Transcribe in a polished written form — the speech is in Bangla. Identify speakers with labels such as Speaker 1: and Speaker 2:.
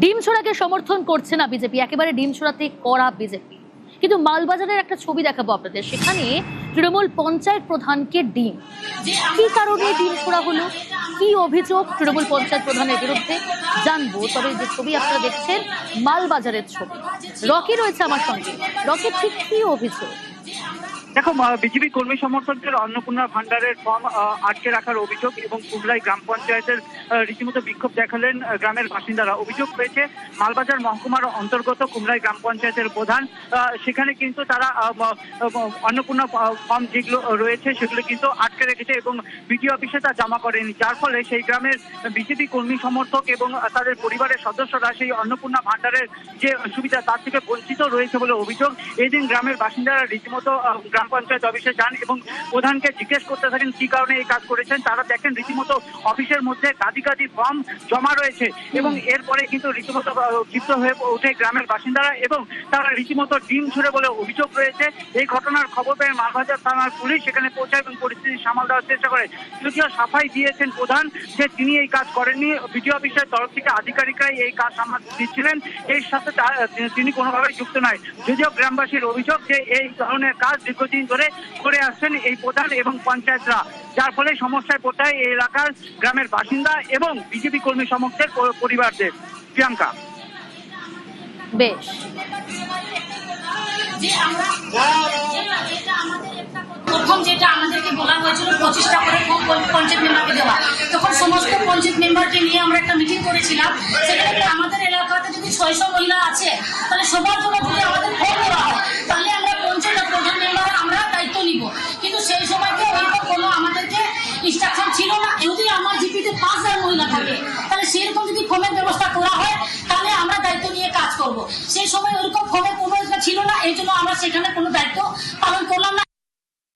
Speaker 1: ডিম ছোড়াকে সমর্থন করছে না বিজেপি, একেবারে ডিম ছোড়াতে করা বিজেপি। কিন্তু মালবাজারের একটা ছবি দেখাবো আপনাদের, সেখানে তৃণমূল পঞ্চায়েত প্রধানকে ডিম, কি কারণে ডিম ছোড়া হলো, কি অভিযোগ তৃণমূল পঞ্চায়েত প্রধানের বিরুদ্ধে জানবো। তবে যে ছবি আপনারা দেখছেন মালবাজারের ছবি, রকি রয়েছে আমার সঙ্গে। রকি, ঠিক কি অভিযোগ?
Speaker 2: দেখো, বিজেপি কর্মী সমর্থকদের অন্নপূর্ণা ভান্ডারের ফর্ম আটকে রাখার অভিযোগ এবং কুমলাই গ্রাম পঞ্চায়েতের রীতিমতো বিক্ষোভ দেখালেন গ্রামের বাসিন্দারা। অভিযোগ পেয়েছে মালবাজার মহকুমার অন্তর্গত কুমলাই গ্রাম পঞ্চায়েতের প্রধান, সেখানে কিন্তু তারা অন্নপূর্ণা ফর্ম যেগুলো রয়েছে সেগুলো কিন্তু আটকে রেখেছে এবং বিডিও অফিসে তা জমা করেনি, যার ফলে সেই গ্রামের বিজেপি কর্মী সমর্থক এবং তাদের পরিবারের সদস্যরা সেই অন্নপূর্ণা ভান্ডারের যে সুবিধা তার থেকে বঞ্চিত রয়েছে বলে অভিযোগ। এই দিন গ্রামের বাসিন্দারা রীতিমতো গ্রাম পঞ্চায়েত অফিসে যান এবং প্রধানকে জিজ্ঞেস করতে থাকেন কি কারণে এই কাজ করেছেন। তারা দেখেন রীতিমতো অফিসের মধ্যে গাদি গাদি ফর্ম জমা রয়েছে এবং এরপরে কিন্তু রীতিমতো ক্ষিপ্ত হয়ে ওঠে গ্রামের বাসিন্দারা এবং তারা রীতিমতো ডিম ছুড়ে বলে অভিযোগ রয়েছে। এই ঘটনার খবর পেয়ে মালবাজার থানার পুলিশ সেখানে পৌঁছায় এবং পরিস্থিতি সামাল দেওয়ার চেষ্টা করে। যদিও সাফাই দিয়েছেন প্রধান যে তিনি এই কাজ করেননি, বিডিও অফিসের তরফ থেকে আধিকারিকরাই এই কাজ সামাল দিচ্ছিলেন, এর সাথে তিনি কোনোভাবেই যুক্ত নয়। যদিও গ্রামবাসীর অভিযোগ যে এই ধরনের কাজ দীর্ঘদিন ধরে করে আসছেন এই প্রধান এবং পঞ্চায়েতরা, যার ফলে সমস্যায় পড়তে হয় এই এলাকার গ্রামের বাসিন্দা এবং বিজেপি কর্মী সমর্থকের পরিবারদের। প্রিয়াঙ্কা,
Speaker 1: বেশ,
Speaker 3: প্রথম যেটা আমাদেরকে বলা হয়েছিল 25টা করে পঞ্চায়েত মেম্বারকে দেওয়া, তখন সমস্ত পঞ্চায়েত মেম্বারকে নিয়ে আমরা একটা মিটিং করেছিলাম। সেখানে আমাদের এলাকাতে যদি 600 মহিলা আছে তাহলে সবার জন্য যদি আমাদের ফর্ম দেওয়া হয় তাহলে আমরা পঞ্চায়েত প্রধান মেম্বার আমরা দায়িত্ব নিব। কিন্তু সেই সময়তে ওইরকম কোনো আমাদেরকে ইনস্ট্রাকশন ছিল না। যদি আমার জিপিতে 5000 মহিলা থাকে তাহলে সেরকম যদি ফর্মের ব্যবস্থা করা হয় তাহলে আমরা দায়িত্ব নিয়ে কাজ করব। সেই সময় ওইরকম ফর্মের কোনো ছিল না, এই জন্য আমরা সেখানে কোনো দায়িত্ব পালন করলাম না